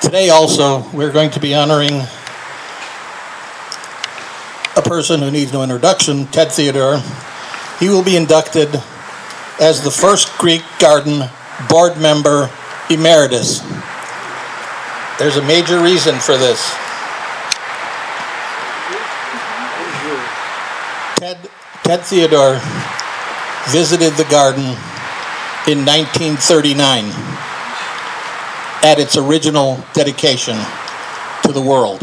Today also, we're going to be honoring a person who needs no introduction, Ted Theodore. He will be inducted as the first Greek Garden board member emeritus. There's a major reason for this. Ted Theodore visited the garden in 1939 at its original dedication to the world.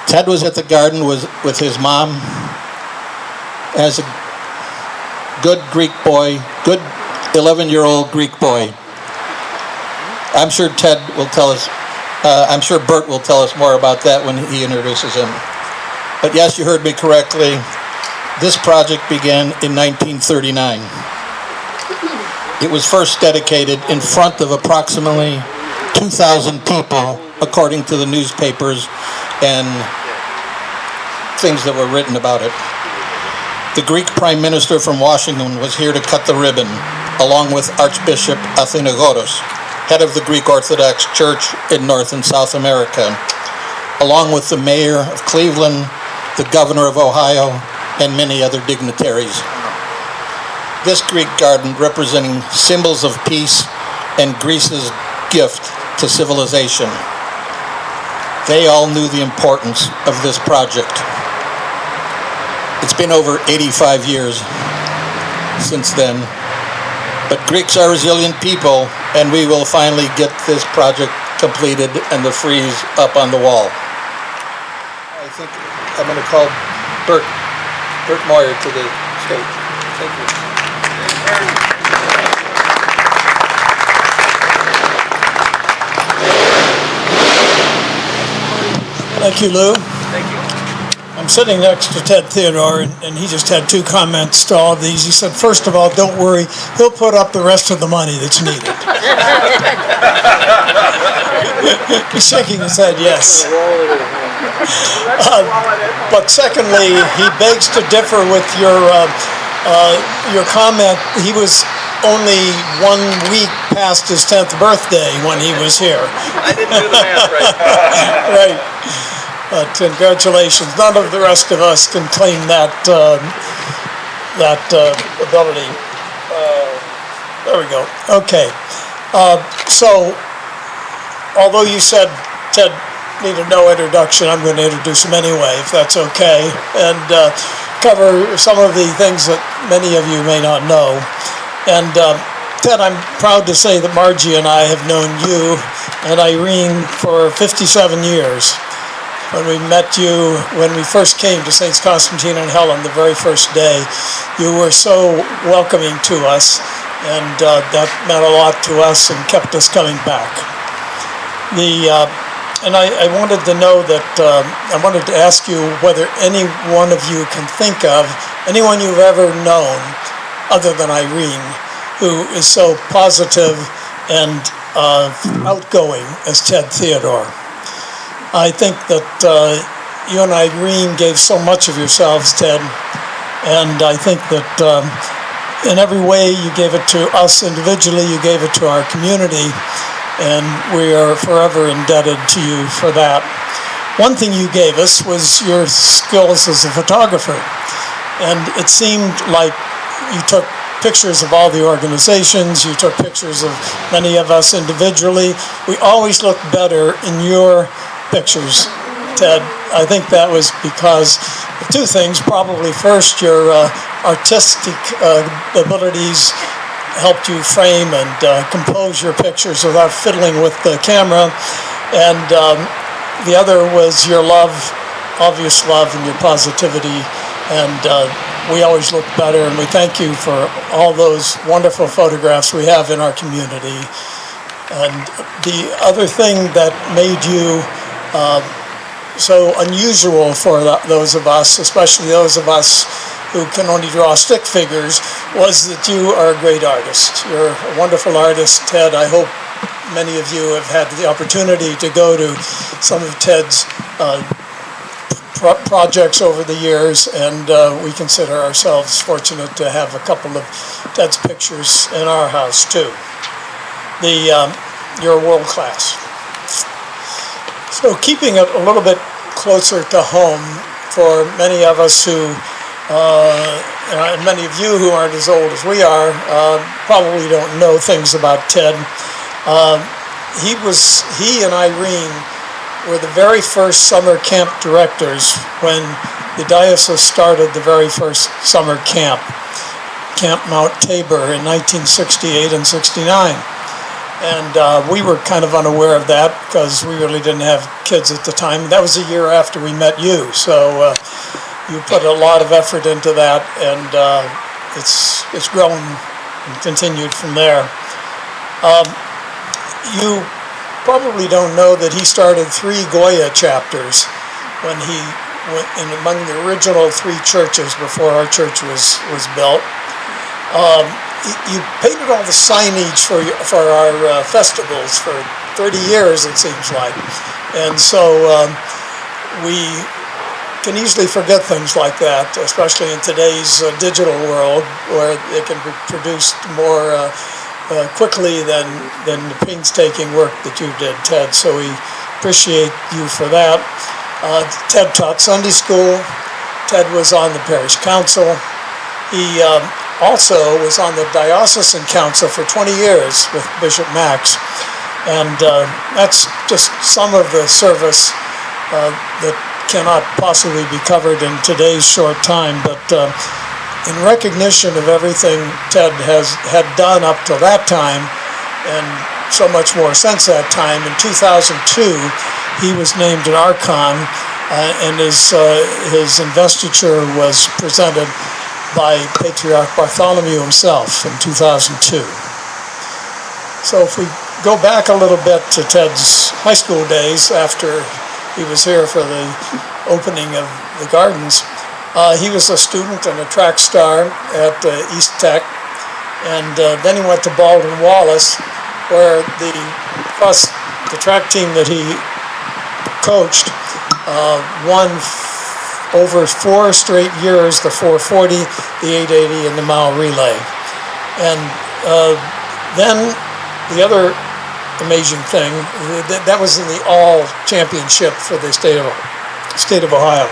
Ted was at the garden with his mom as a good Greek boy, good 11-year-old Greek boy. I'm sure Ted will tell us, I'm sure Bert will tell us more about that when he introduces him. But yes, you heard me correctly. This project began in 1939. It was first dedicated in front of approximately 2,000 people, according to the newspapers and things that were written about it. The Greek Prime Minister from Washington was here to cut the ribbon, along with Archbishop Theodoros, head of the Greek Orthodox Church in North and South America, along with the mayor of Cleveland, the governor of Ohio, and many other dignitaries. This Greek garden representing symbols of peace and Greece's gift to civilization. They all knew the importance of this project. It's been over 85 years since then, but Greeks are resilient people, and we will finally get this project completed and the frieze up on the wall. I think I'm going to call Bert Moyer to the stage. Thank you. Thank you, Lou. Thank you. I'm sitting next to Ted Theodore, and he just had two comments to all of these. He said, first of all, don't worry, he'll put up the rest of the money that's needed. He's shaking his head, yes. But secondly, he begs to differ with your comment. He was only 1 week past his 10th birthday when he was here. I didn't do the math right. Right. But congratulations. None of the rest of us can claim that ability. There we go. Okay. So, although you said Ted needed no introduction, I'm going to introduce him anyway, if that's okay, and cover some of the things that many of you may not know. And Ted, I'm proud to say that Margie and I have known you and Irene for 57 years. When we met you, when we first came to Saints Constantine and Helen the very first day, you were so welcoming to us, and that meant a lot to us and kept us coming back. And I wanted to know that, I wanted to ask you whether any one of you can think of anyone you've ever known, other than Irene, who is so positive and outgoing as Ted Theodore. I think that you and Irene gave so much of yourselves, Ted, and I think that in every way you gave it to us individually, you gave it to our community, and we are forever indebted to you for that. One thing you gave us was your skills as a photographer, and it seemed like you took pictures of all the organizations, you took pictures of many of us individually. We always looked better in your pictures, Ted. I think that was because of two things. Probably first, your artistic abilities helped you frame and compose your pictures without fiddling with the camera. And the other was your love, obvious love, and your positivity. And we always look better, and we thank you for all those wonderful photographs we have in our community. And the other thing that made you so unusual for those of us, especially those of us who can only draw stick figures, was that you are a great artist. You're a wonderful artist, Ted. I hope many of you have had the opportunity to go to some of Ted's projects over the years, and we consider ourselves fortunate to have a couple of Ted's pictures in our house too. You're world class. So keeping it a little bit closer to home for many of us who, and many of you who aren't as old as we are, probably don't know things about Ted. He and Irene were the very first summer camp directors when the diocese started the very first summer camp, Camp Mount Tabor in 1968 and 69. And we were kind of unaware of that because we really didn't have kids at the time. That was a year after we met you, so you put a lot of effort into that, and it's grown and continued from there. You probably don't know that he started 3 Goya chapters when he went in among the original 3 churches before our church was built. You painted all the signage for our festivals for 30 years, it seems like. And so we can easily forget things like that, especially in today's digital world where it can be produced more quickly than the painstaking work that you did, Ted. So we appreciate you for that. Ted taught Sunday school. Ted was on the parish council. He also was on the diocesan council for 20 years with Bishop Max. And that's just some of the service that cannot possibly be covered in today's short time. But in recognition of everything Ted had done up to that time, and so much more since that time, in 2002, he was named an archon, and his investiture was presented by Patriarch Bartholomew himself in 2002. So if we go back a little bit to Ted's high school days after he was here for the opening of the gardens, he was a student and a track star at East Tech, and then he went to Baldwin-Wallace, where the track team that he coached won over 4 straight years the 440, the 880, and the mile relay. And then the other amazing thing, that was in the all championship for the state of Ohio.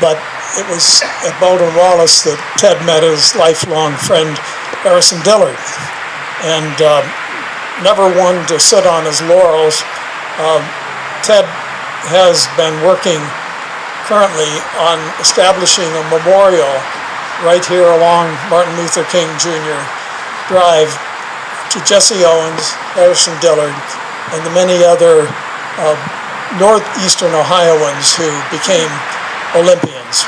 But it was at Baldwin-Wallace that Ted met his lifelong friend Harrison Dillard, and never one to sit on his laurels. Ted has been working currently on establishing a memorial right here along Martin Luther King Jr. Drive to Jesse Owens, Harrison Dillard, and the many other northeastern Ohioans who became Olympians.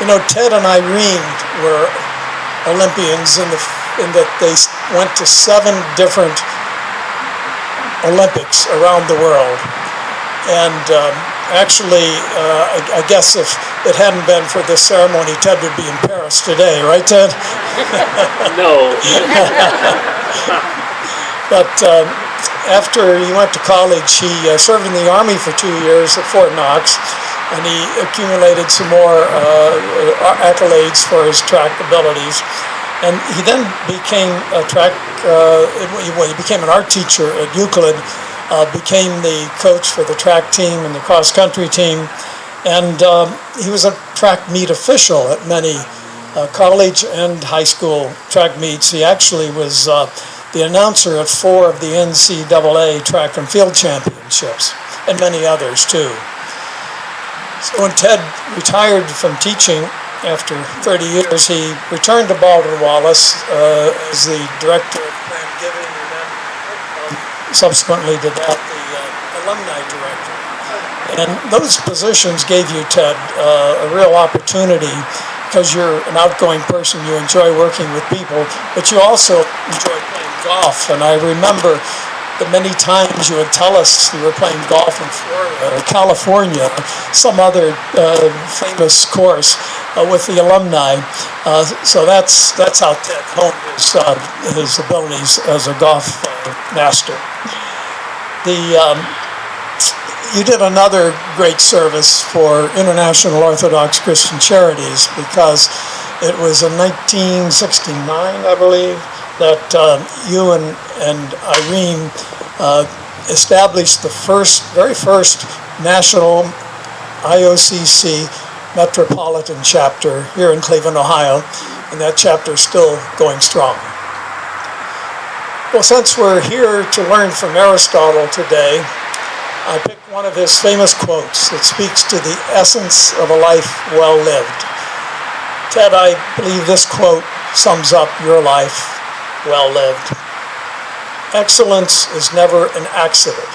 You know, Ted and Irene were Olympians in that they went to 7 different Olympics around the world. And actually, I guess if it hadn't been for this ceremony, Ted would be in Paris today, right, Ted? No. But after he went to college, he served in the Army for 2 years at Fort Knox, and he accumulated some more accolades for his track abilities. And he then became he became an art teacher at Euclid, became the coach for the track team and the cross-country team, and he was a track meet official at many college and high school track meets. He actually was the announcer at 4 of the NCAA track and field championships, and many others too. So when Ted retired from teaching after 30 years, he returned to Baldwin-Wallace as the director of Plan Giving, and then subsequently to that, the alumni director. And those positions gave you, Ted, a real opportunity, because you're an outgoing person, you enjoy working with people, but you also enjoy playing golf. And I remember that many times you would tell us you were playing golf in Florida or California, or some other famous course with the alumni. So that's how Ted honed his abilities as a golf master. You did another great service for International Orthodox Christian Charities, because it was in 1969, I believe, that you and Irene established the very first national IOCC metropolitan chapter here in Cleveland, Ohio, and that chapter is still going strong. Well, since we're here to learn from Aristotle today, I picked one of his famous quotes that speaks to the essence of a life well lived. Ted, I believe this quote sums up your life well lived. Excellence is never an accident.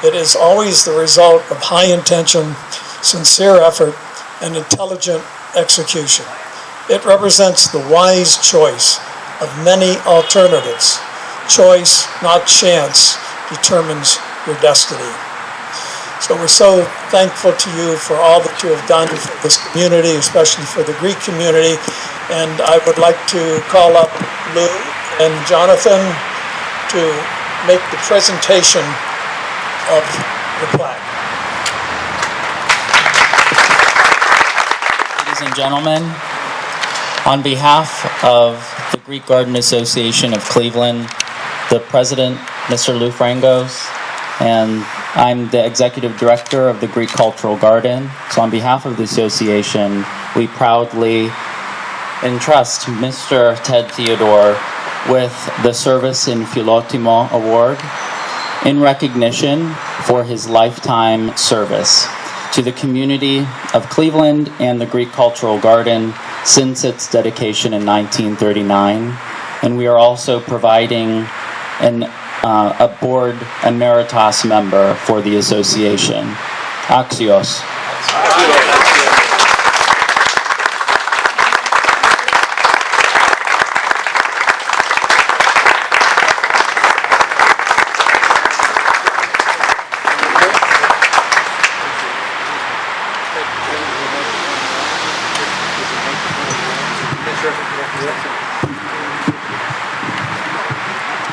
It is always the result of high intention, sincere effort, and intelligent execution. It represents the wise choice of many alternatives. Choice, not chance, determines your destiny. So we're so thankful to you for all that you have done for this community, especially for the Greek community. And I would like to call up Lou and Jonathan to make the presentation of the plaque. Ladies and gentlemen, on behalf of the Greek Garden Association of Cleveland, the president, Mr. Lou Frangos, and I'm the executive director of the Greek Cultural Garden. So on behalf of the association, we proudly entrust Mr. Ted Theodore with the Service in Philotimo Award in recognition for his lifetime service to the community of Cleveland and the Greek Cultural Garden since its dedication in 1939. And we are also providing a board emeritus member for the association. Axios.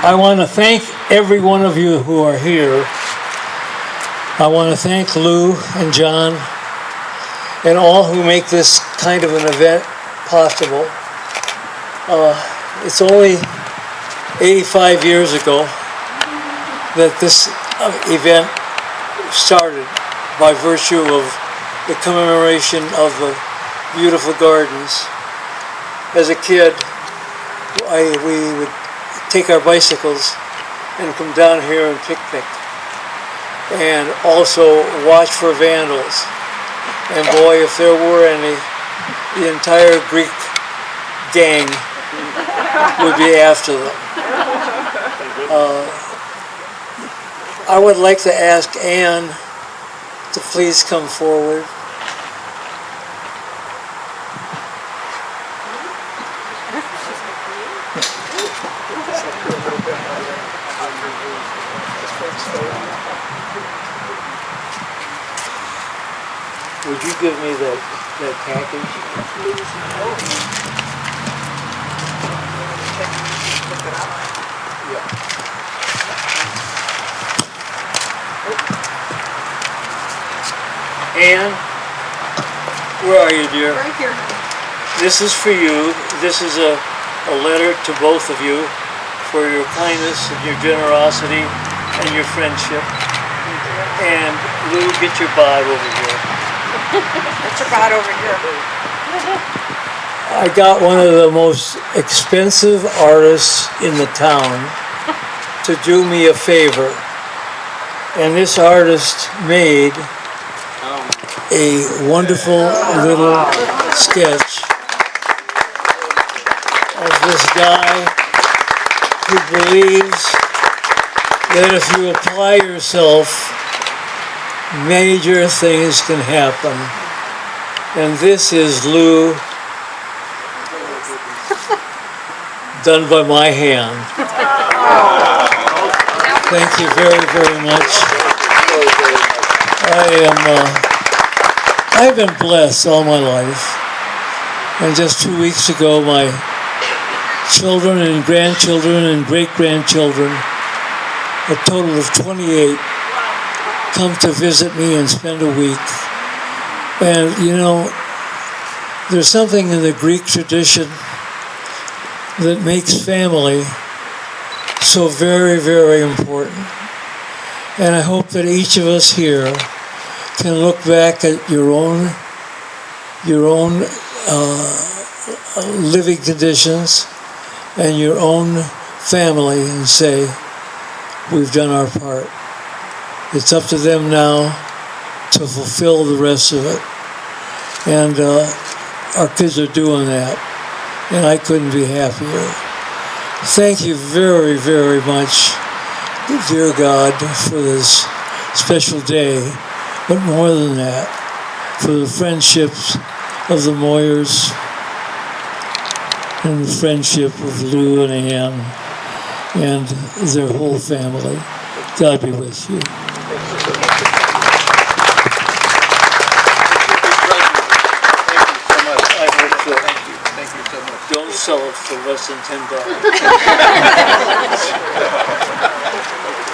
I want to thank every one of you who are here. I want to thank Lou and John and all who make this kind of an event possible. It's only 85 years ago that this event started by virtue of the commemoration of the beautiful gardens. As a kid, we would take our bicycles and come down here and picnic, and also watch for vandals. And boy, if there were any, the entire Greek gang would be after them. I would like to ask Anne to please come forward. Would you give me that package? Yeah. Anne, where are you, dear? Right here. This is for you. This is a letter to both of you for your kindness and your generosity and your friendship. And Lou, get your bod over here. Get your bot over here. I got one of the most expensive artists in the town to do me a favor. And this artist made a wonderful little sketch of this guy who believes that if you apply yourself, major things can happen. And this is Lou, done by my hand. Thank you very, very much. I've been blessed all my life. And just 2 weeks ago, my children and grandchildren and great-grandchildren, a total of 28, come to visit me and spend a week. And you know, there's something in the Greek tradition that makes family so very, very important. And I hope that each of us here can look back at your own living conditions and your own family and say, we've done our part. It's up to them now to fulfill the rest of it. And our kids are doing that. And I couldn't be happier. Thank you very, very much, dear God, for this special day. But more than that, for the friendships of the Moyers and the friendship of Lou and Ann and their whole family. God be with you. Don't sell it for less than $10.